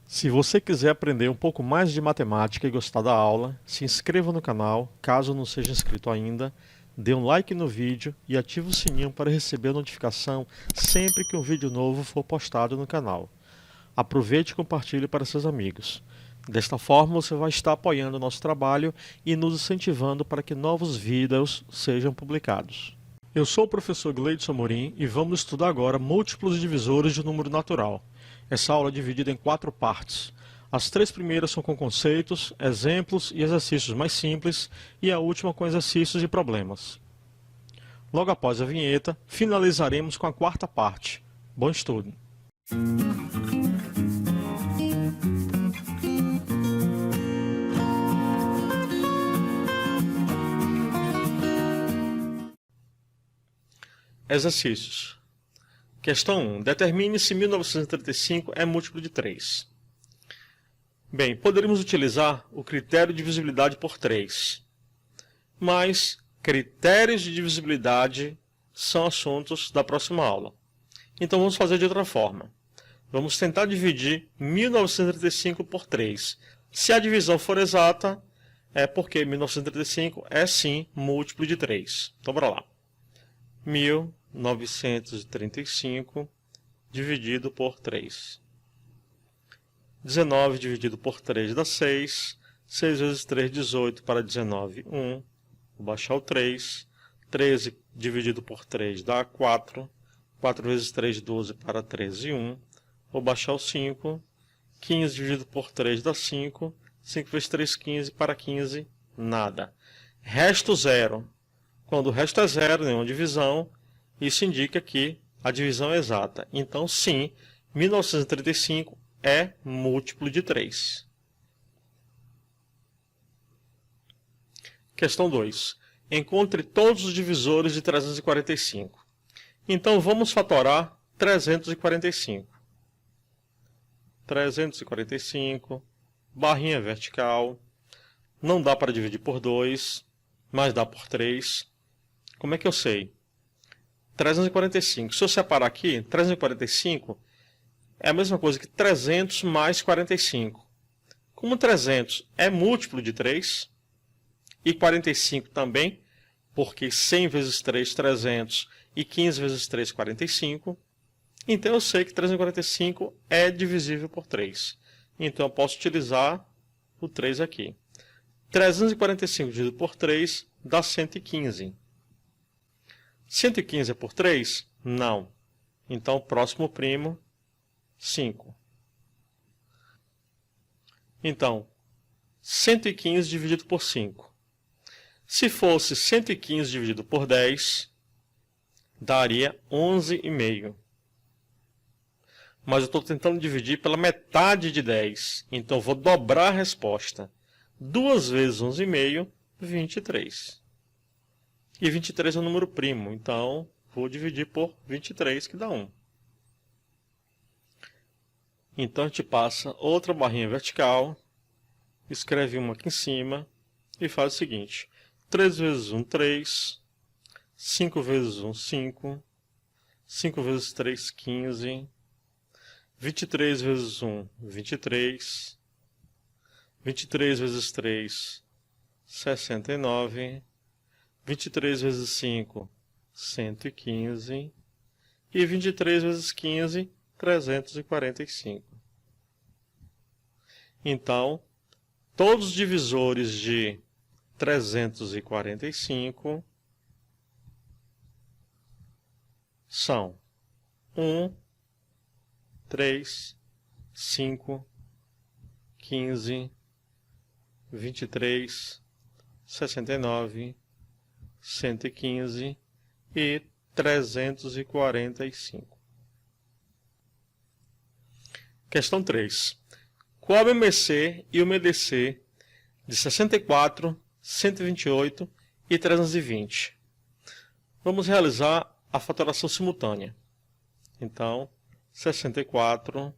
Se você quiser aprender um pouco mais de matemática e gostar da aula, se inscreva no canal, caso não seja inscrito ainda, dê um like no vídeo e ative o sininho para receber a notificação sempre que um vídeo novo for postado no canal. Aproveite e compartilhe para seus amigos. Desta forma, você vai estar apoiando o nosso trabalho e nos incentivando para que novos vídeos sejam publicados. Eu sou o professor Gleidson Amorim e vamos estudar agora múltiplos divisores de um número natural. Essa aula é dividida em 4 partes. As 3 primeiras são com conceitos, exemplos e exercícios mais simples, e a última com exercícios e problemas. Logo após a vinheta, finalizaremos com a 4ª parte. Bom estudo! Exercícios. Questão 1. Determine se 1935 é múltiplo de 3. Bem, poderíamos utilizar o critério de divisibilidade por 3. Mas critérios de divisibilidade são assuntos da próxima aula. Então vamos fazer de outra forma. Vamos tentar dividir 1935 por 3. Se a divisão for exata, é porque 1935 é sim múltiplo de 3. Então bora lá. 1935 dividido por 3. 19 dividido por 3 dá 6. 6 vezes 3, 18 para 19, 1. Vou baixar o 3. 13 dividido por 3 dá 4. 4 vezes 3, 12 para 13, 1. Vou baixar o 5. 15 dividido por 3 dá 5. 5 vezes 3, 15 para 15, nada. Resto 0. Quando o resto é zero, nenhuma divisão, isso indica que a divisão é exata. Então, sim, 1935 é múltiplo de 3. Questão 2. Encontre todos os divisores de 345. Então, vamos fatorar 345. 345, barrinha vertical, não dá para dividir por 2, mas dá por 3. Como é que eu sei? 345. Se eu separar aqui, 345 é a mesma coisa que 300 mais 45. Como 300 é múltiplo de 3, e 45 também, porque 100 vezes 3, 300, e 15 vezes 3, 45, então eu sei que 345 é divisível por 3. Então eu posso utilizar o 3 aqui. 345 dividido por 3 dá 115. 115 é por 3? Não. Então, próximo primo, 5. Então, 115 dividido por 5. Se fosse 115 dividido por 10, daria 11,5. Mas eu estou tentando dividir pela metade de 10. Então, vou dobrar a resposta. 2 vezes 11,5, 23. E 23 é um número primo, então vou dividir por 23, que dá 1. Então a gente passa outra barrinha vertical, escreve uma aqui em cima e faz o seguinte. 3 vezes 1, 3. 5 vezes 1, 5. 5 vezes 3, 15. 23 vezes 1, 23. 23 vezes 3, 69. 23 vezes 5, 115. E 23 vezes 15, 345. Então, todos os divisores de 345 são 1, 3, 5, 15, 23, 69, 115 e 345. Questão 3. Qual é o MMC e o MDC de 64, 128 e 320? Vamos realizar a fatoração simultânea. Então, 64,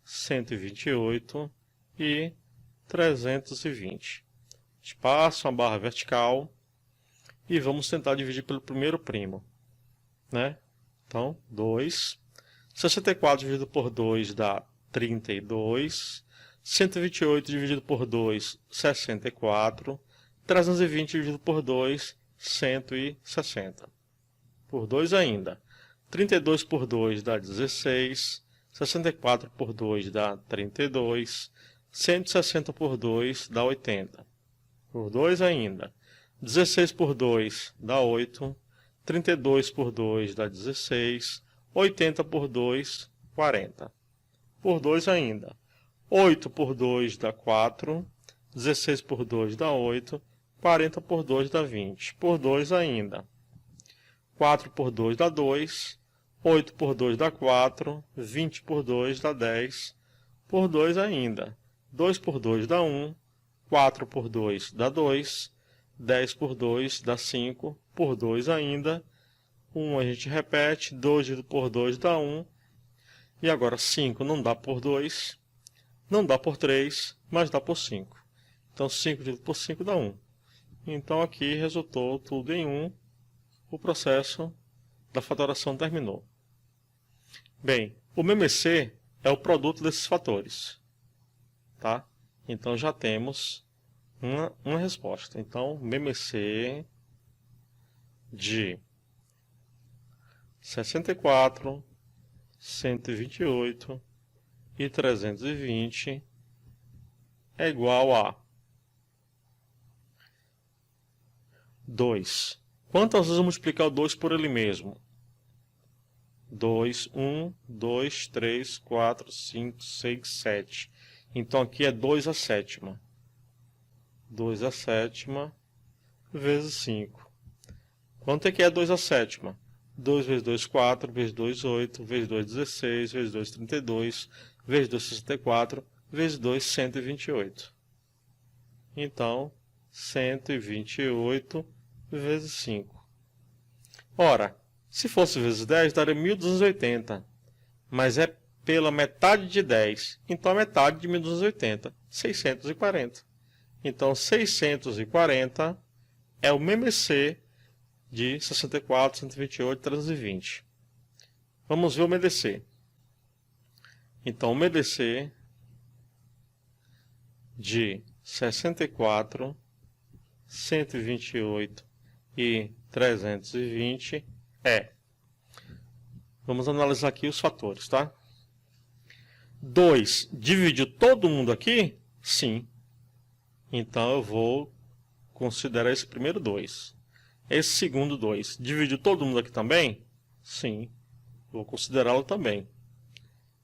128 e 320. A gente passa uma barra vertical e vamos tentar dividir pelo primeiro primo, né? Então, 2. 64 dividido por 2 dá 32. 128 dividido por 2, 64. 320 dividido por 2, 160. Por 2 ainda. 32 por 2 dá 16. 64 por 2 dá 32. 160 por 2 dá 80. Por 2 ainda. 16 por 2 dá 8. 32 por 2 dá 16. 80 por 2, 40. Por 2 ainda. 8 por 2 dá 4. 16 por 2 dá 8. 40 por 2 dá 20. Por 2 ainda. 4 por 2 dá 2. 8 por 2 dá 4. 20 por 2 dá 10. Por 2 ainda. 2 por 2 dá 1. 4 por 2 dá 2. 10 por 2 dá 5. Por 2 ainda. 1 a gente repete. 2 dividido por 2 dá 1. E agora 5 não dá por 2. Não dá por 3, mas dá por 5. Então 5 dividido por 5 dá 1. Então aqui resultou tudo em 1. O processo da fatoração terminou. Bem, o MMC é o produto desses fatores. Tá? Então já temos uma resposta. Então, MMC de 64, 128 e 320 é igual a 2. Quantas vezes eu multiplicar o 2 por ele mesmo? 2, 1, 2, 3, 4, 5, 6, 7. Então aqui é 2 a sétima. 2 a sétima vezes 5. Quanto é que é 2 a sétima? 2 vezes 2, 4, vezes 2, 8, vezes 2, 16, vezes 2, 32, vezes 2, 64, vezes 2, 128. Então, 128 vezes 5. Ora, se fosse vezes 10, daria 1.280. Mas é pela metade de 10. Então, a metade de 1.280, 640. Então, 640 é o MMC de 64, 128, 320. Vamos ver o MDC. Então, o MDC de 64, 128 e 320 é. Vamos analisar aqui os fatores, tá? 2 dividiu todo mundo aqui? Sim. Então eu vou considerar esse primeiro 2. Esse segundo 2 dividiu todo mundo aqui também? Sim. Vou considerá-lo também.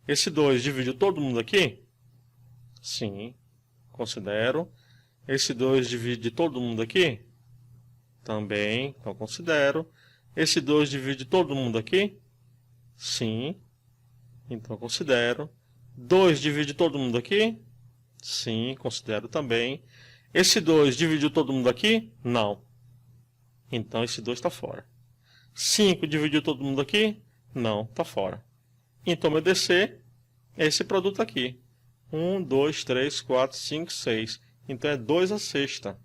Esse 2 dividiu todo mundo aqui? Sim. Considero. Esse 2 divide todo mundo aqui? Também. Então considero. Esse 2 divide todo mundo aqui? Sim. Então considero. 2 divide todo mundo aqui? Sim, considero também. Esse 2 dividiu todo mundo aqui? Não. Então esse 2 está fora. 5 dividiu todo mundo aqui? Não, está fora. Então meu DC é esse produto aqui. 1, 2, 3, 4, 5, 6. Então é 2 a sexta.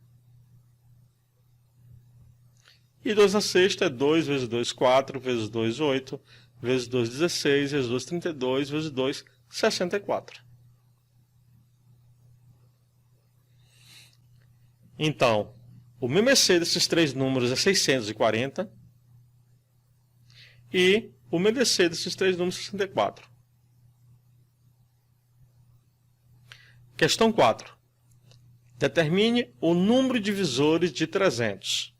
E 2 a sexta é 2 vezes 2, 4, vezes 2, 8, vezes 2, 16, vezes 2, 32, vezes 2, 64. Então, o MMC desses três números é 640 e o MDC desses três números é 64. Questão 4. Determine o número de divisores de 300.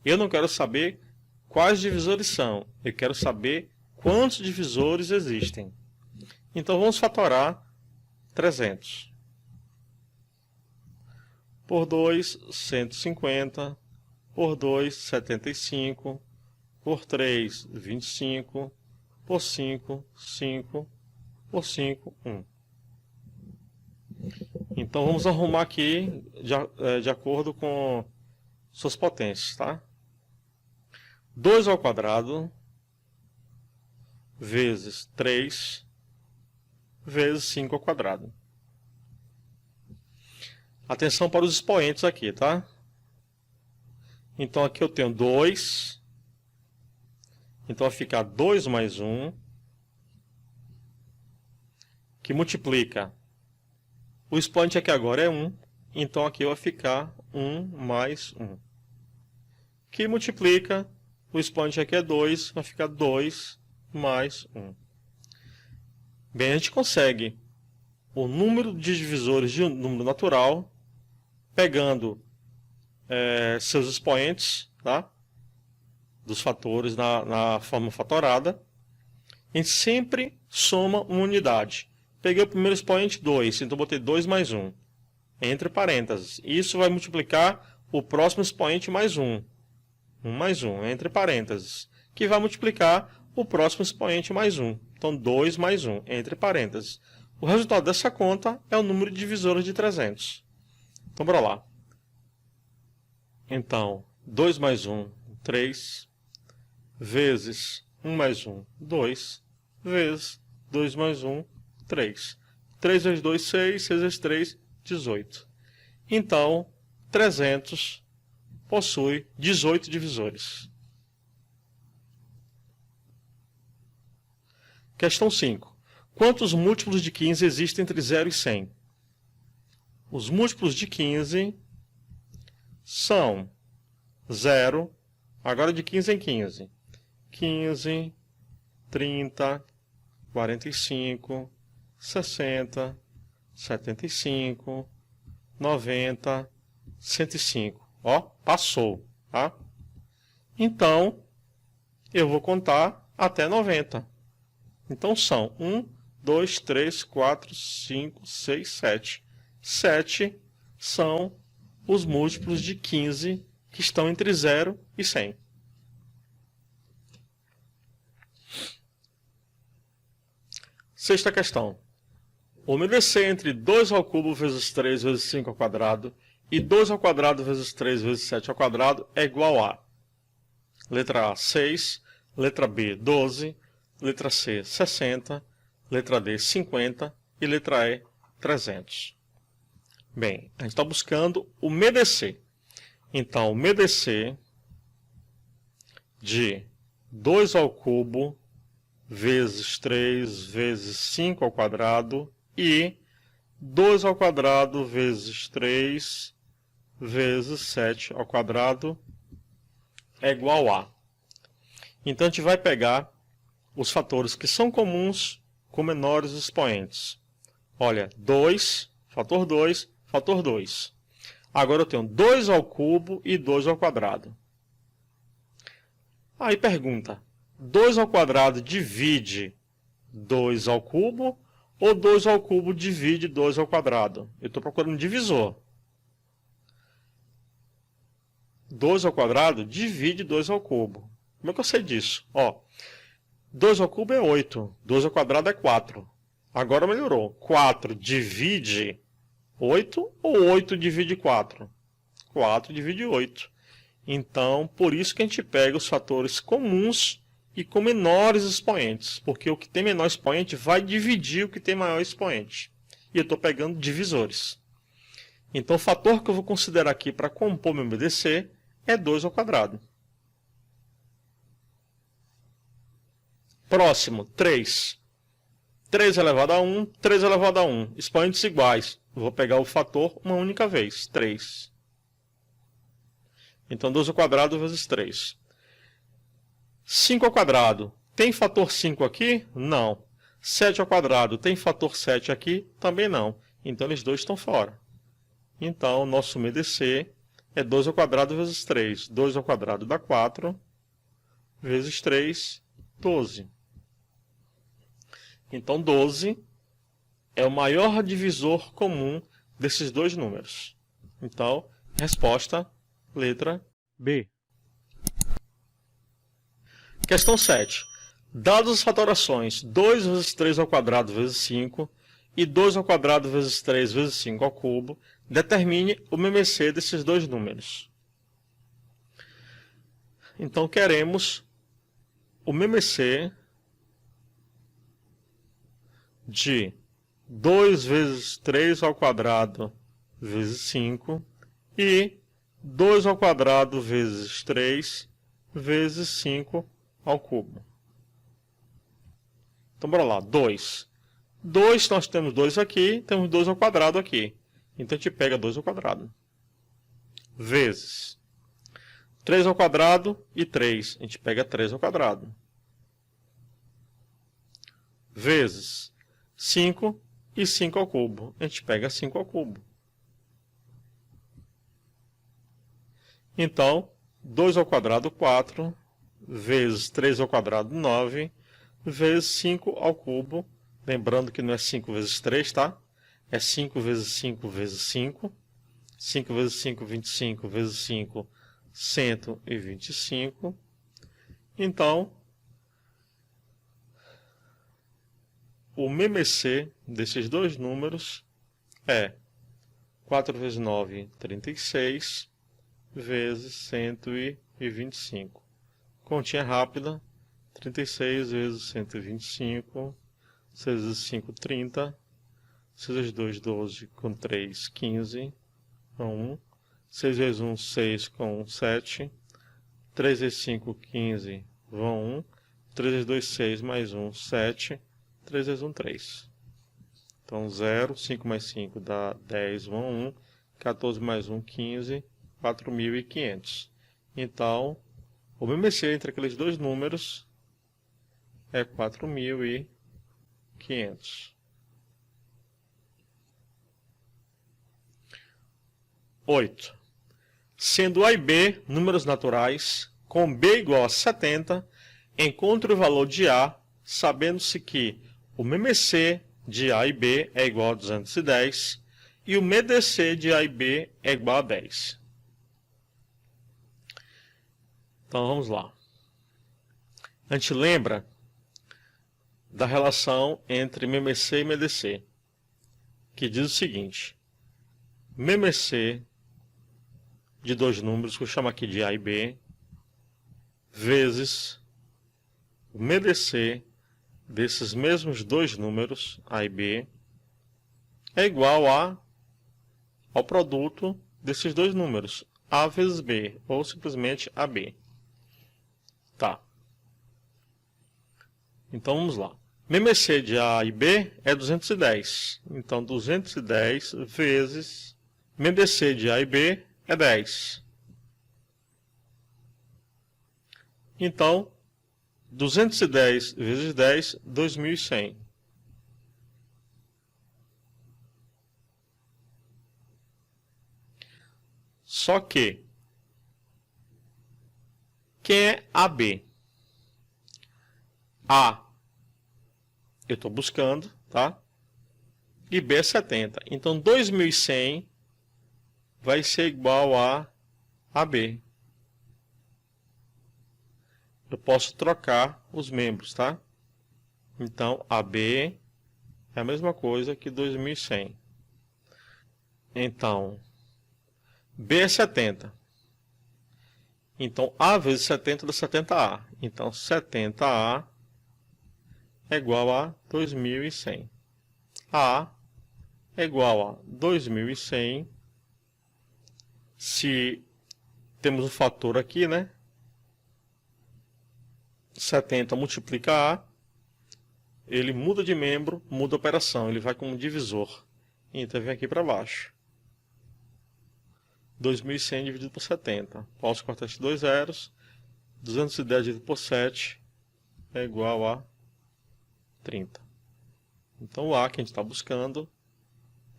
Eu não quero saber quais divisores são, eu quero saber quantos divisores existem. Então vamos fatorar 300. Por 2, 150. Por 2, 75. Por 3, 25. Por 5, 5. Por 5, 1. Então vamos arrumar aqui de acordo com suas potências, tá? 2 ao quadrado vezes 3 vezes 5 ao quadrado. Atenção para os expoentes aqui, tá? Então aqui eu tenho 2. Então vai ficar 2 mais 1. que multiplica. O expoente aqui agora é 1, então aqui vai ficar 1 mais 1. Que multiplica, o expoente aqui é 2, vai ficar 2 mais 1. Bem, a gente consegue o número de divisores de um número natural, pegando seus expoentes, tá? Dos fatores na forma fatorada. A gente sempre soma uma unidade. Peguei o primeiro expoente 2, então botei 2 mais 1, entre parênteses. Isso vai multiplicar o próximo expoente mais 1. 1 mais 1, entre parênteses. Que vai multiplicar o próximo expoente mais 1. Então 2 mais 1, entre parênteses. O resultado dessa conta é o número de divisores de 300. Então, bora lá. Então, 2 mais 1, 3, vezes 1 mais 1, 2, vezes 2 mais 1, 3. 3 vezes 2, 6, 6 vezes 3, 18. Então, 300 possui 18 divisores. Questão 5. Quantos múltiplos de 15 existem entre 0 e 100? Os múltiplos de 15 são 0, agora de 15 em 15. 15, 30, 45, 60, 75, 90, 105. Ó, passou, tá? Então, eu vou contar até 90. Então são 1, 2, 3, 4, 5, 6, 7. 7 são os múltiplos de 15 que estão entre 0 e 100. Sexta questão. O MDC entre 2 ao cubo vezes 3 vezes 5 ao quadrado e 2 ao quadrado vezes 3 vezes 7 ao quadrado é igual a letra A, 6, letra B, 12, letra C, 60, letra D, 50 e letra E, 300. Bem, a gente está buscando o MDC. Então, o MDC de 2 ao cubo vezes 3 vezes 5 ao quadrado e 2 ao quadrado vezes 3 vezes 7 ao quadrado é igual a. Então, a gente vai pegar os fatores que são comuns com menores expoentes. Olha, 2, fator 2, fator 2. Agora eu tenho 2 ao cubo e 2 ao quadrado. Aí pergunta, 2 ao quadrado divide 2 ao cubo ou 2 ao cubo divide 2 ao quadrado? Eu estou procurando divisor. 2 ao quadrado divide 2 ao cubo. Como é que eu sei disso? Ó, 2 ao cubo é 8, 2 ao quadrado é 4. Agora melhorou. 4 divide 8 ou 8 divide 4? 4 divide 8. Então, por isso que a gente pega os fatores comuns e com menores expoentes. Porque o que tem menor expoente vai dividir o que tem maior expoente. E eu estou pegando divisores. Então, o fator que eu vou considerar aqui para compor meu MDC é 2 ao quadrado. Próximo, 3. 3 elevado a 1, 3 elevado a 1. Expoentes iguais. Vou pegar o fator uma única vez, 3. Então, 2 ao quadrado vezes 3. 5 ao quadrado. Tem fator 5 aqui? Não. 7 ao quadrado. Tem fator 7 aqui? Também não. Então, eles dois estão fora. Então, nosso MDC é 2 ao quadrado vezes 3. 2 ao quadrado dá 4. Vezes 3, 12. Então, 12 é o maior divisor comum desses dois números. Então, resposta, letra B. Questão 7. Dadas as fatorações 2 vezes 3 ao quadrado vezes 5 e 2 ao quadrado vezes 3 vezes 5 ao cubo, determine o MMC desses dois números. Então, queremos o MMC de 2 vezes 3 ao quadrado vezes 5 e 2 ao quadrado vezes 3 vezes 5 ao cubo. Então, bora lá. 2. 2, nós temos 2 aqui, temos 2 ao quadrado aqui. Então a gente pega 2 ao quadrado. Vezes 3 ao quadrado e 3. A gente pega 3 ao quadrado. Vezes 5 e 5 ao cubo. A gente pega 5 ao cubo. Então, 2 ao quadrado, 4. Vezes 3 ao quadrado, 9. Vezes 5 ao cubo. Lembrando que não é 5 vezes 3, tá? É 5 vezes 5 vezes 5. 5 vezes 5, 25. Vezes 5, 125. Então, o MMC desses dois números é 4 vezes 9, 36, vezes 125. Continha rápida, 36 vezes 125, 6 vezes 5, 30, 6 vezes 2, 12, com 3, 15, com 1, 6 vezes 1, 6, com 1, 7, 3 vezes 5, 15, vão 1, 3 vezes 2, 6, mais 1, 7, 3 vezes 1, 3. Então 0, 5 mais 5 dá 10, vão 1, 14 mais 1, 15, 4.500. Então, o MMC entre aqueles dois números é 4.500. 8. Sendo A e B números naturais, com B igual a 70, encontre o valor de A, sabendo-se que o MMC de A e B é igual a 210 e o MDC de A e B é igual a 10. Então vamos lá. A gente lembra da relação entre MMC e MDC, que diz o seguinte: MMC de dois números, que eu chamo aqui de A e B, vezes o MDC desses mesmos dois números, A e B, é igual ao produto desses dois números, A vezes B, ou simplesmente AB. Tá. Então vamos lá. MMC de A e B é 210. Então 210 vezes MDC de A e B é 10. Então 210 vezes 10, 2.100. Só que quem é AB? A eu estou buscando, tá? E B é 70. Então 2.100 vai ser igual a AB. Eu posso trocar os membros, tá? Então AB é a mesma coisa que 2.100. Então B é 70. Então A vezes 70 dá 70A. Então 70A é igual a 2.100. A é igual a 2.100. Se temos um fator aqui, né? 70 multiplica A, ele muda de membro, muda a operação, ele vai como divisor. Então vem aqui para baixo. 2.100 dividido por 70. Posso cortar esses dois zeros. 210 dividido por 7 é igual a 30. Então o A que a gente está buscando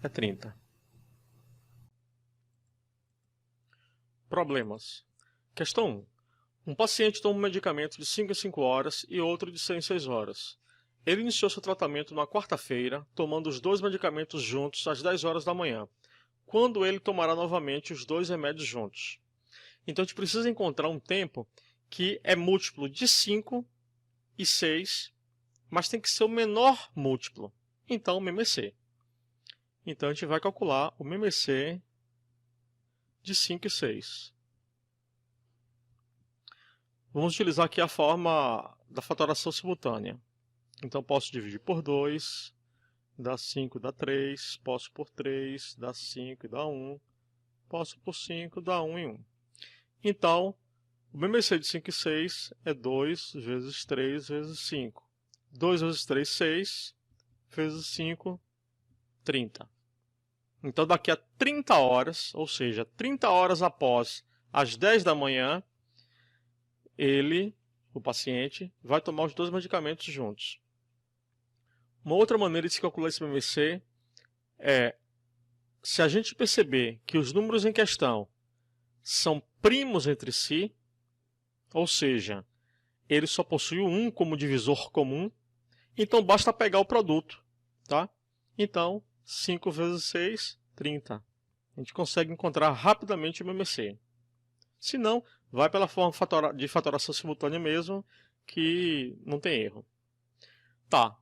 é 30. Problemas. Questão 1. Um paciente toma um medicamento de 5 em 5 horas e outro de 6 em 6 horas. Ele iniciou seu tratamento na quarta-feira, tomando os dois medicamentos juntos às 10 horas da manhã, quando ele tomará novamente os dois remédios juntos. Então a gente precisa encontrar um tempo que é múltiplo de 5 e 6, mas tem que ser o menor múltiplo. Então, o MMC. Então a gente vai calcular o MMC de 5 e 6. Vamos utilizar aqui a forma da fatoração simultânea. Então posso dividir por 2, dá 5, dá 3, posso por 3, dá 5 e dá 1, posso por 5, dá 1 e 1. Então, o MMC de 5 e 6 é 2 vezes 3 vezes 5. 2 vezes 3, 6, vezes 5, 30. Então, daqui a 30 horas, ou seja, 30 horas após as 10 da manhã, o paciente, vai tomar os dois medicamentos juntos. Uma outra maneira de se calcular esse MMC é, se a gente perceber que os números em questão são primos entre si, ou seja, ele só possui um como divisor comum, então basta pegar o produto, tá? Então, 5 vezes 6, 30. A gente consegue encontrar rapidamente o MMC. Se não, vai pela forma de fatoração simultânea mesmo, que não tem erro. Tá.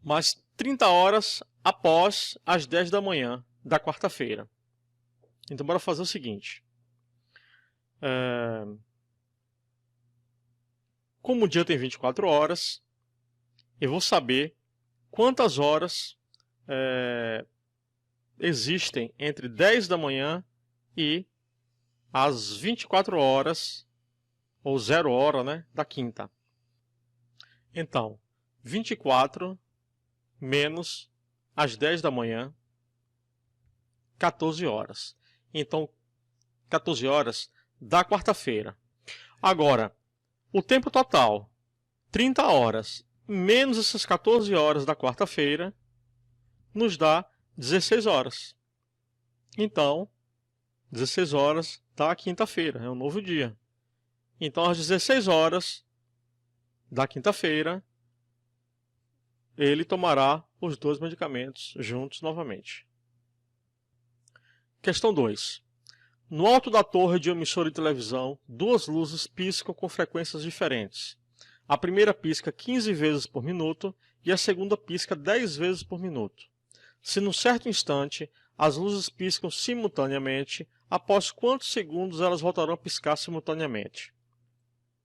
Mas 30 horas após as 10 da manhã da quarta-feira. Então, bora fazer o seguinte. Como o dia tem 24 horas, eu vou saber quantas horas existem entre 10 da manhã e as 24 horas, ou 0 hora, né, da quinta. Então, 24 menos as 10 da manhã, 14 horas. Então, 14 horas da quarta-feira. Agora, o tempo total, 30 horas, menos essas 14 horas da quarta-feira, nos dá 16 horas. Então, 16 horas da quinta-feira, é um novo dia. Então, às 16 horas da quinta-feira, ele tomará os dois medicamentos juntos novamente. Questão 2. No alto da torre de um emissor de televisão, duas luzes piscam com frequências diferentes. A primeira pisca 15 vezes por minuto e a segunda pisca 10 vezes por minuto. Se num certo instante as luzes piscam simultaneamente, após quantos segundos elas voltarão a piscar simultaneamente?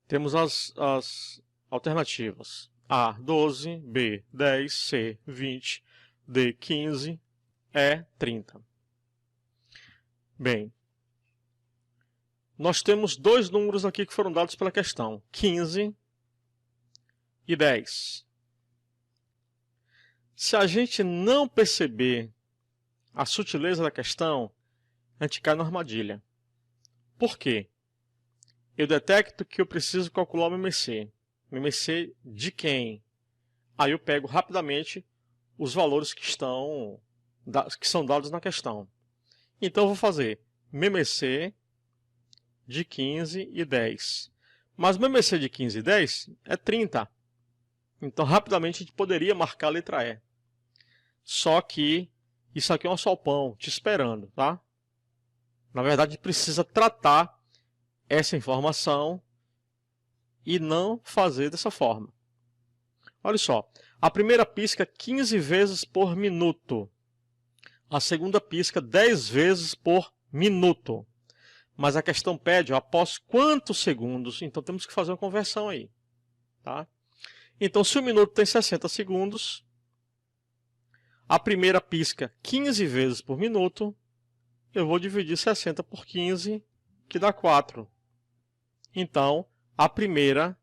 Temos as alternativas. A, 12, B, 10, C, 20, D, 15, E, 30. Bem, nós temos dois números aqui que foram dados pela questão, 15 e 10. Se a gente não perceber a sutileza da questão, a gente cai na armadilha. Por quê? Eu detecto que eu preciso calcular o MMC. MMC de quem? Aí eu pego rapidamente os valores que são dados na questão. Então eu vou fazer MMC de 15 e 10. Mas o MMC de 15 e 10 é 30. Então rapidamente a gente poderia marcar a letra E. Só que isso aqui é um solpão te esperando, tá? Na verdade, precisa tratar essa informação e não fazer dessa forma. Olha só, a primeira pisca 15 vezes por minuto. A segunda pisca 10 vezes por minuto. Mas a questão pede após quantos segundos, então temos que fazer uma conversão aí. Tá? Então, se o minuto tem 60 segundos, a primeira pisca 15 vezes por minuto, eu vou dividir 60 por 15, que dá 4. Então, a primeira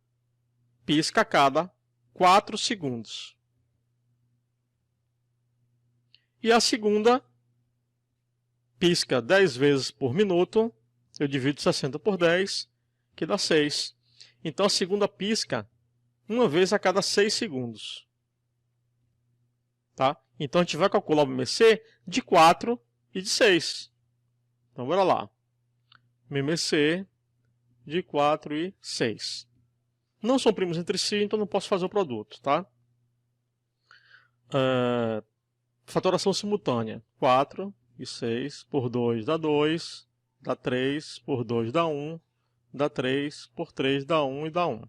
pisca a cada 4 segundos. E a segunda pisca 10 vezes por minuto, eu divido 60 por 10, que dá 6. Então, a segunda pisca uma vez a cada 6 segundos. Tá? Então, a gente vai calcular o MMC de 4 e de 6. Então, bora lá. MMC de 4 e 6. Não são primos entre si, então não posso fazer o produto. Tá? Fatoração simultânea. 4 e 6 por 2 dá 2. Dá 3 por 2 dá 1. Dá 3 por 3 dá 1 e dá 1.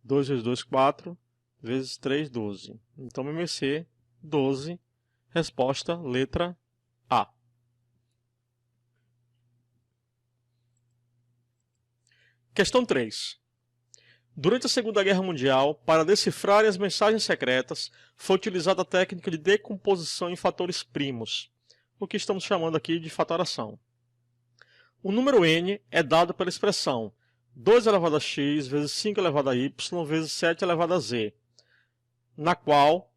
2 vezes 2, 4. Vezes 3, 12. Então, MMC, 12. Resposta, letra A. Questão 3. Durante a Segunda Guerra Mundial, para decifrar as mensagens secretas, foi utilizada a técnica de decomposição em fatores primos, o que estamos chamando aqui de fatoração. O número n é dado pela expressão 2 elevado a x vezes 5 elevado a y vezes 7 elevado a z, na qual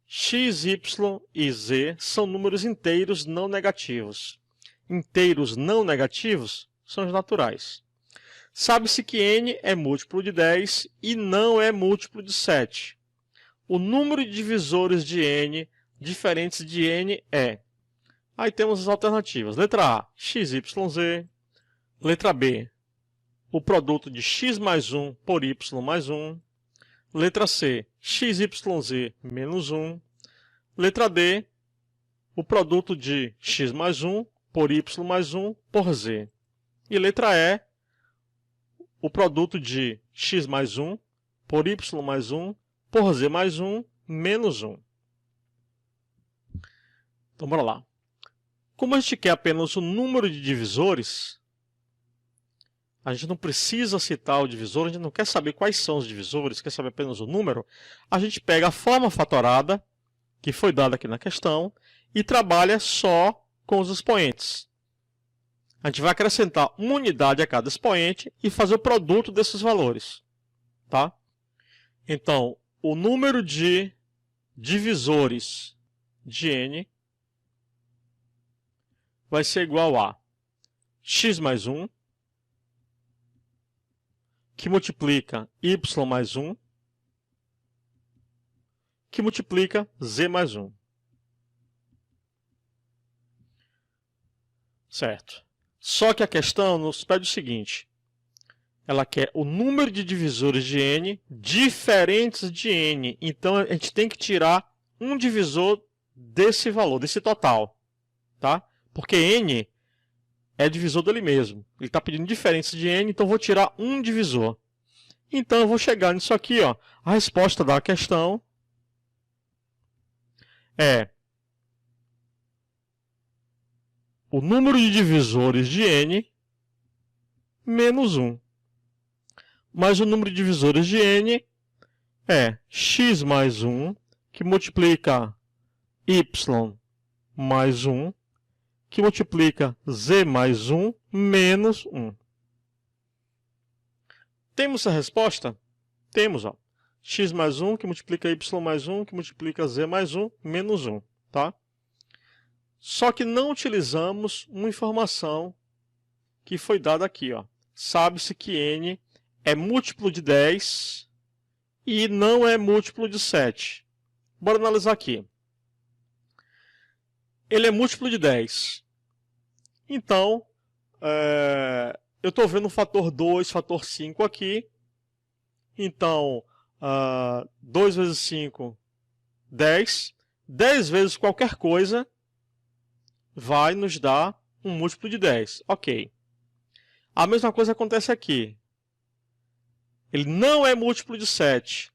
x, y e z são números inteiros não negativos. Inteiros não negativos são os naturais. Sabe-se que n é múltiplo de 10 e não é múltiplo de 7. O número de divisores de n diferentes de n é... Aí temos as alternativas. Letra A, x, y, z. Letra B, o produto de x mais 1 por y mais 1. Letra C, x, y, z menos 1. Letra D, o produto de x mais 1 por y mais 1 por z. E letra E, o produto de x mais 1 por y mais 1 por z mais 1 menos 1. Então, bora lá. Como a gente quer apenas o número de divisores, a gente não precisa citar o divisor, a gente não quer saber quais são os divisores, quer saber apenas o número, a gente pega a forma fatorada, que foi dada aqui na questão, e trabalha só com os expoentes. A gente vai acrescentar uma unidade a cada expoente e fazer o produto desses valores. Tá? Então, o número de divisores de n vai ser igual a x mais 1, que multiplica y mais 1, que multiplica z mais 1. Certo. Só que a questão nos pede o seguinte. Ela quer o número de divisores de n diferentes de n. Então, a gente tem que tirar um divisor desse valor, desse total. Tá? Porque n é divisor dele mesmo. Ele está pedindo diferença de n, então eu vou tirar um divisor. Então eu vou chegar nisso aqui. Ó. A resposta da questão é o número de divisores de n menos 1. Mas o número de divisores de n é x mais 1, que multiplica y mais 1, que multiplica z mais 1 menos 1. Temos a resposta? Temos. Ó. X mais 1, que multiplica y mais 1, que multiplica z mais 1, menos 1. Tá? Só que não utilizamos uma informação que foi dada aqui. Sabe-se que n é múltiplo de 10 e não é múltiplo de 7. Bora analisar aqui. Ele é múltiplo de 10. Então, eu estou vendo o fator 2, fator 5 aqui. Então, 2 vezes 5, 10. 10 vezes qualquer coisa vai nos dar um múltiplo de 10. Ok. A mesma coisa acontece aqui. Ele não é múltiplo de 7.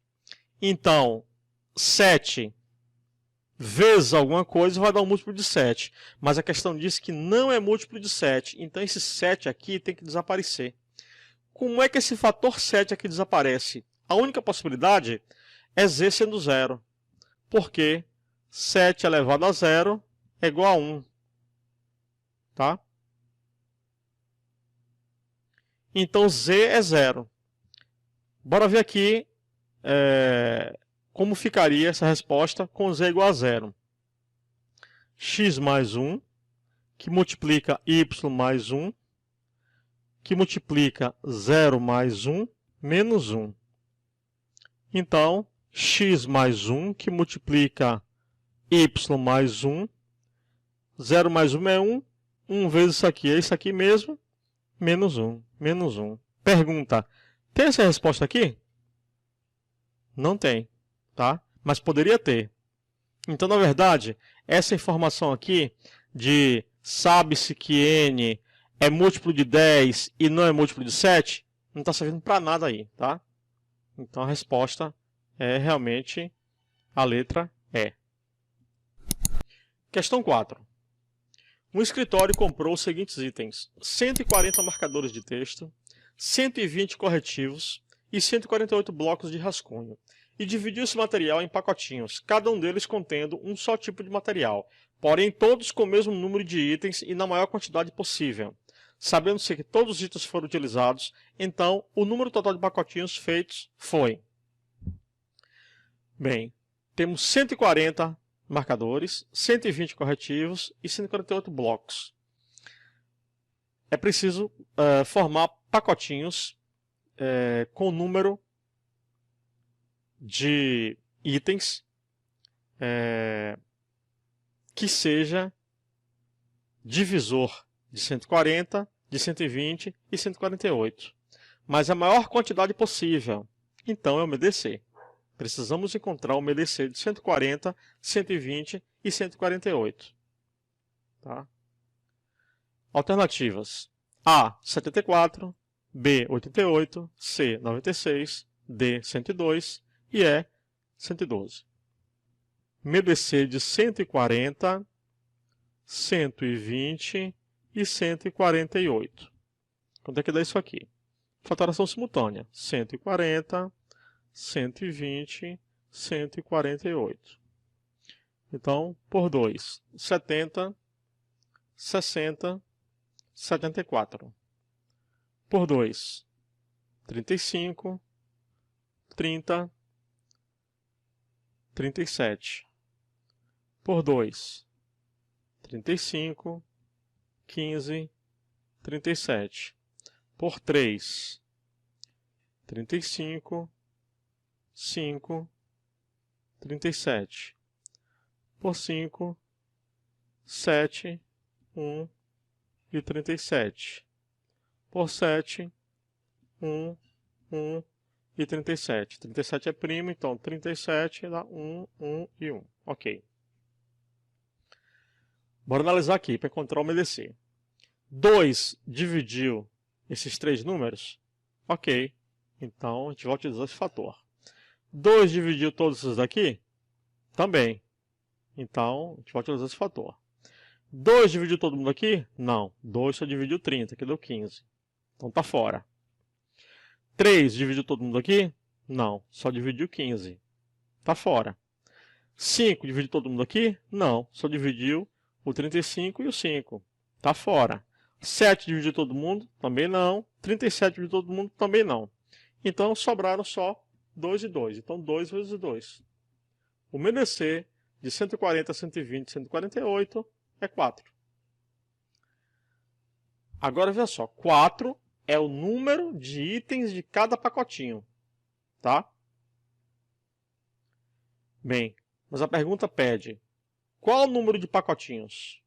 Então, 7 vezes alguma coisa vai dar um múltiplo de 7. Mas a questão diz que não é múltiplo de 7. Então, esse 7 aqui tem que desaparecer. Como é que esse fator 7 aqui desaparece? A única possibilidade é z sendo 0. Porque 7 elevado a 0 é igual a 1. Tá? Então, z é 0. Bora ver aqui como ficaria essa resposta com z igual a 0. X mais 1, que multiplica y mais 1, que multiplica 0 mais 1, menos 1. Então, x mais 1, que multiplica y mais 1, 0 mais 1 é 1, 1 vezes isso aqui é isso aqui mesmo, menos 1, menos 1. Pergunta, tem essa resposta aqui? Não tem, tá? Mas poderia ter. Então, na verdade, essa informação aqui de sabe-se que n é múltiplo de 10 e não é múltiplo de 7, não está servindo para nada aí, tá? Então, a resposta é realmente a letra E. Questão 4. Um escritório comprou os seguintes itens: 140 marcadores de texto, 120 corretivos e 148 blocos de rascunho, e dividiu esse material em pacotinhos, cada um deles contendo um só tipo de material, porém todos com o mesmo número de itens e na maior quantidade possível. Sabendo-se que todos os itens foram utilizados, então o número total de pacotinhos feitos foi... Bem, temos 140 marcadores, 120 corretivos e 148 blocos. É preciso formar pacotinhos com o número de itens que seja divisor de 140, de 120 e 148. Mas a maior quantidade possível. Então é o MDC. Precisamos encontrar o MDC de 140, 120 e 148. Tá? Alternativas: A, 74, B, 88, C, 96, D, 102 e E, 112. MDC de 140, 120 e 148. Quanto é que dá isso aqui? Fatoração simultânea: 140, 120, 148. Então, por 2, 70, 60, 74. Por 2, 35, 30, 37. Por 2, 35, 15, 37. Por 3, 35, 5, 37. Por 5, 7, 1 e 37. Por 7, 1, 1 e 37. 37 é primo, então 37 dá 1, 1 e 1. Ok. Bora analisar aqui para encontrar o MDC. 2 dividiu esses três números? Ok. Então a gente vai utilizar esse fator. 2 dividiu todos esses daqui? Também. Então a gente vai utilizar esse fator. 2 dividiu todo mundo aqui? Não. 2 só dividiu 30, que deu 15. Então está fora. 3 dividiu todo mundo aqui? Não. Só dividiu 15. Está fora. 5 dividiu todo mundo aqui? Não. Só dividiu o 35 e o 5. Está fora. 7 dividiu todo mundo? Também não. 37 dividiu todo mundo? Também não. Então sobraram só 2 e 2. Então 2 vezes 2. O MDC de 140, 120 e 148 é 4. Agora veja só. 4 é o número de itens de cada pacotinho. Tá? Bem, mas a pergunta pede: qual o número de pacotinhos?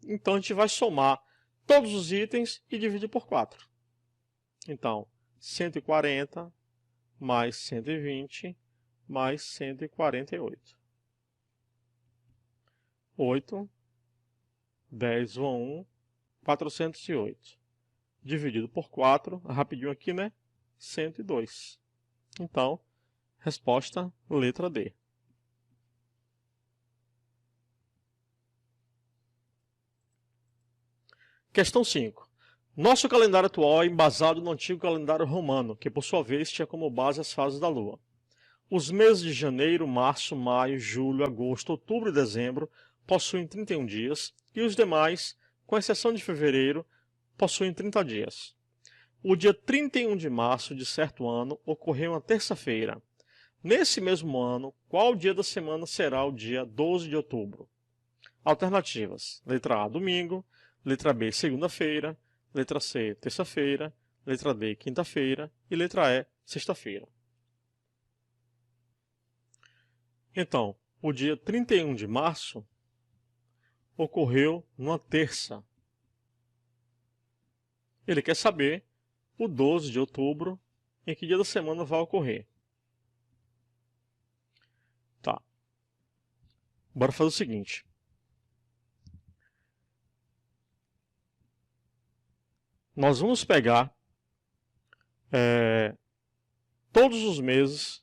Então a gente vai somar todos os itens e dividir por 4. Então, 140 mais 120 mais 148. 8, 10, 1, 408. Dividido por 4, rapidinho aqui, né? 102. Então, resposta letra D. Questão 5. Nosso calendário atual é embasado no antigo calendário romano, que por sua vez tinha como base as fases da Lua. Os meses de janeiro, março, maio, julho, agosto, outubro e dezembro possuem 31 dias, e os demais, com exceção de fevereiro, possuem 30 dias. O dia 31 de março de certo ano ocorreu uma terça-feira. Nesse mesmo ano, qual dia da semana será o dia 12 de outubro? Alternativas: letra A, domingo; letra B, segunda-feira; letra C, terça-feira; letra D, quinta-feira; e letra E, sexta-feira. Então, o dia 31 de março ocorreu numa terça. Ele quer saber o 12 de outubro, em que dia da semana vai ocorrer. Tá. Bora fazer o seguinte. Nós vamos pegar todos os meses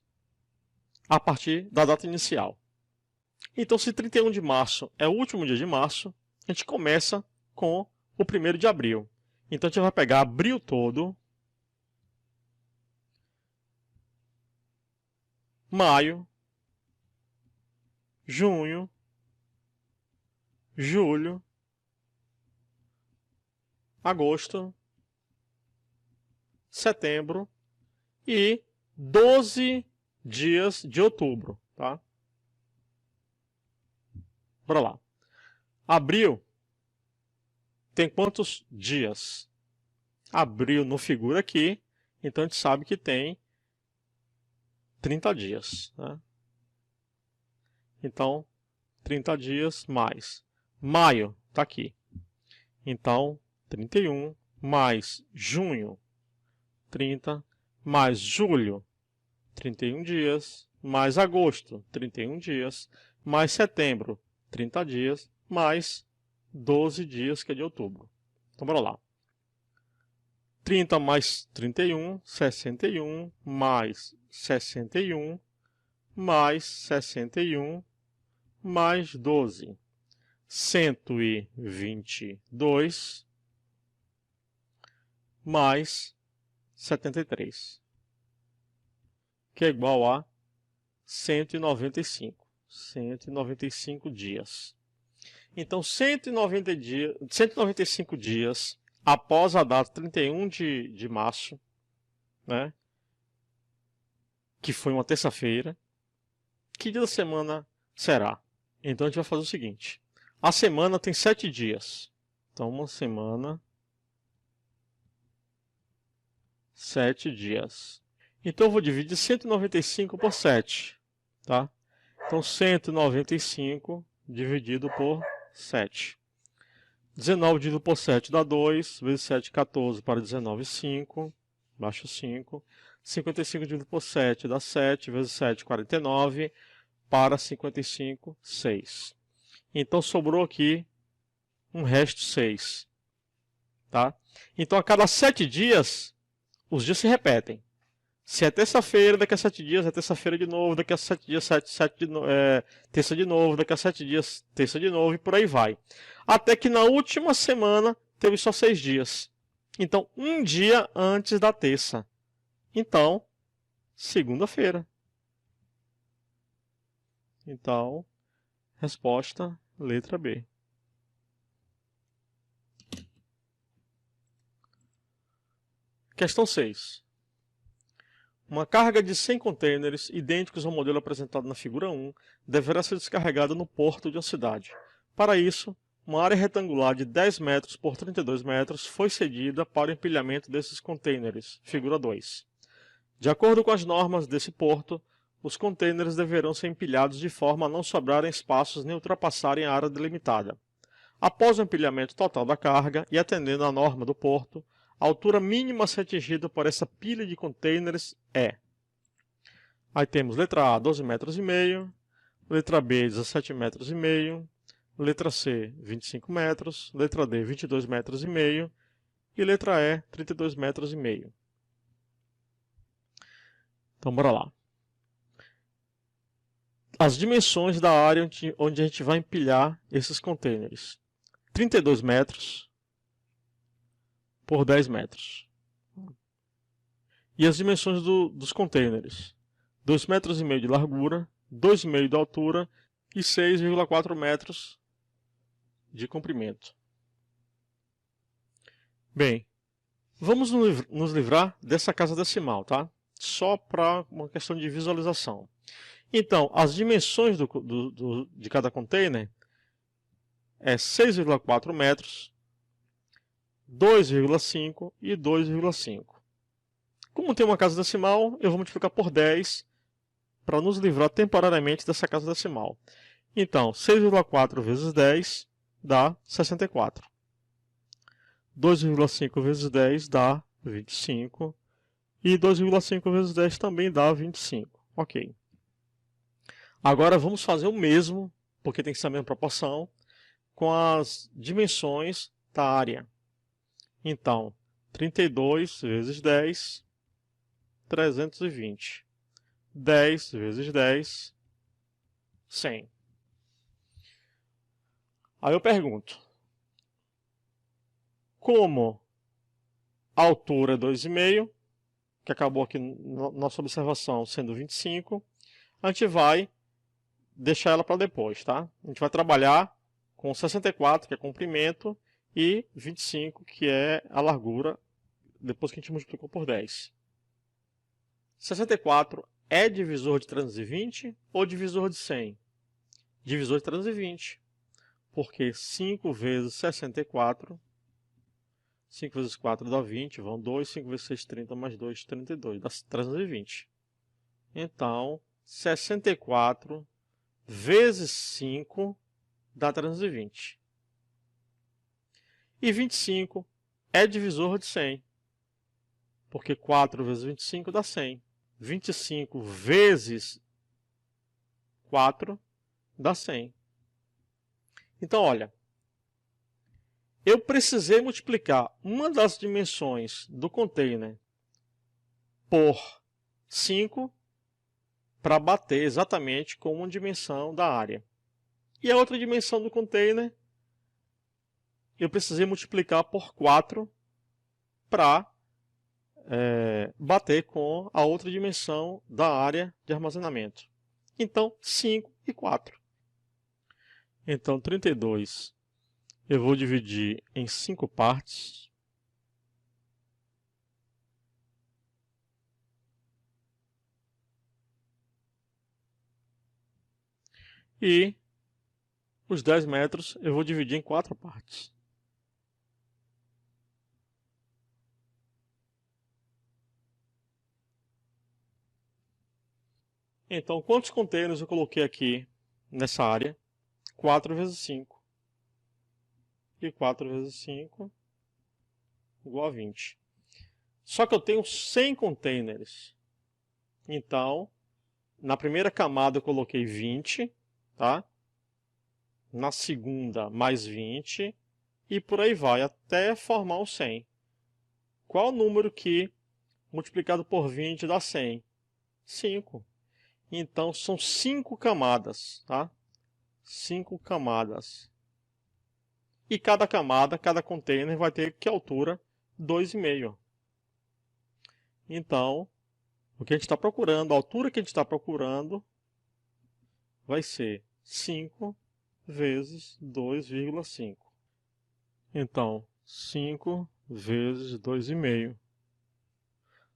a partir da data inicial. Então, se 31 de março é o último dia de março, a gente começa com o 1º de abril. Então, a gente vai pegar abril todo, maio, junho, julho, agosto, setembro e 12 dias de outubro, tá? Bora lá. Abril tem quantos dias? Abril não figura aqui, então a gente sabe que tem 30 dias. Né? Então, 30 dias mais. Maio está aqui. Então, 31 mais junho, 30, mais julho, 31 dias, mais agosto, 31 dias, mais setembro, 30 dias, mais 12 dias, que é de outubro. Então, bora lá. 30 mais 31, 61, mais 61, mais 61, mais 12. 122, mais 73, que é igual a 195. 195 dias. Então, 195 dias após a data 31 de março, né, que foi uma terça-feira, que dia da semana será? Então, a gente vai fazer o seguinte. A semana tem 7 dias. Então, uma semana, 7 dias. Então, eu vou dividir 195 por 7. Tá? Então, 195 dividido por 7. 19 dividido por 7 dá 2. Vezes 7, 14 para 19, 5. Baixo 5. 55 dividido por 7 dá 7. Vezes 7, 49. Para 55, 6. Então, sobrou aqui um resto 6. Tá? Então, a cada 7 dias, os dias se repetem. Se é terça-feira, daqui a 7 dias é terça-feira de novo, daqui a 7 dias, terça de novo, daqui a 7 dias, terça de novo, e por aí vai. Até que na última semana teve só 6 dias. Então, um dia antes da terça. Então, segunda-feira. Então, resposta, letra B. Questão 6. Uma carga de 100 contêineres, idênticos ao modelo apresentado na figura 1, deverá ser descarregada no porto de uma cidade. Para isso, uma área retangular de 10 metros por 32 metros foi cedida para o empilhamento desses contêineres, figura 2. De acordo com as normas desse porto, os contêineres deverão ser empilhados de forma a não sobrarem espaços nem ultrapassarem a área delimitada. Após o empilhamento total da carga e atendendo à norma do porto, a altura mínima a ser atingida por essa pilha de contêineres é... Aí temos letra A, 12,5 metros, letra B, 17,5 metros, letra C, 25 metros, letra D, 22,5 metros e letra E, 32,5 metros. Então, bora lá. As dimensões da área onde a gente vai empilhar esses contêineres. 32 metros por 10 metros. E as dimensões dos contêineres. 2,5 metros de largura, 2,5 de altura e 6,4 metros de comprimento. Bem, vamos nos livrar dessa casa decimal, tá? Só para uma questão de visualização. Então, as dimensões de cada container é 6,4 metros, 2,5 e 2,5. Como tem uma casa decimal, eu vou multiplicar por 10 para nos livrar temporariamente dessa casa decimal. Então, 6,4 vezes 10 dá 64. 2,5 vezes 10 dá 25. E 2,5 vezes 10 também dá 25. Ok. Agora vamos fazer o mesmo, porque tem que ser a mesma proporção, com as dimensões da área. Então, 32 vezes 10, 320. 10 vezes 10, 100. Aí eu pergunto, como a altura é 2,5, que acabou aqui na nossa observação sendo 25, a gente vai deixar ela para depois, tá? A gente vai trabalhar com 64, que é comprimento, e 25, que é a largura, depois que a gente multiplicou por 10. 64 é divisor de 320 ou divisor de 100? Divisor de 320. porque 5 vezes 64, 5 vezes 4 dá 20, vão 2, 5 vezes 6, 30, mais 2, 32, dá 320. Então, 64 vezes 5 dá 320. E 25 é divisor de 100, porque 4 vezes 25 dá 100. 25 vezes 4 dá 100. Então, olha, eu precisei multiplicar uma das dimensões do container por 5 para bater exatamente com uma dimensão da área. E a outra dimensão do container, eu precisei multiplicar por 4 para bater com a outra dimensão da área de armazenamento. Então, 5 e 4. Então, 32 eu vou dividir em 5 partes. E os 10 metros eu vou dividir em 4 partes. Então, quantos containers eu coloquei aqui nessa área? 4 vezes 5. E 4 vezes 5 igual a 20. Só que eu tenho 100 containers. Então, na primeira camada eu coloquei 20, tá? Na segunda, mais 20. E por aí vai, até formar o 100. Qual o número que multiplicado por 20 dá 100? 5. Então, são 5 camadas, tá? 5 camadas. E cada camada, cada container vai ter que altura? 2,5. Então, o que a gente está procurando, a altura que a gente está procurando, vai ser 5 vezes 2,5. Então, 5 vezes 2,5.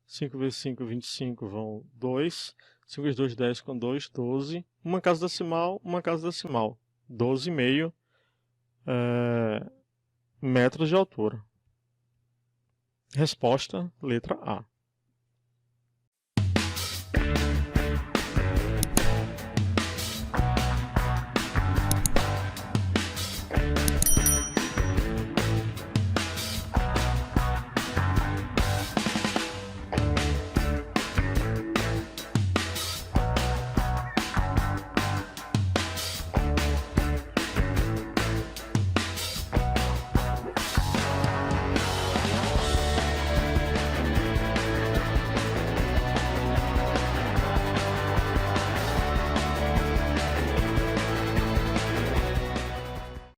5 vezes 5, 25, vão 2. 5 vezes 2, 10, com 2, 12. Uma casa decimal, uma casa decimal. 12,5 metros de altura. Resposta, letra A.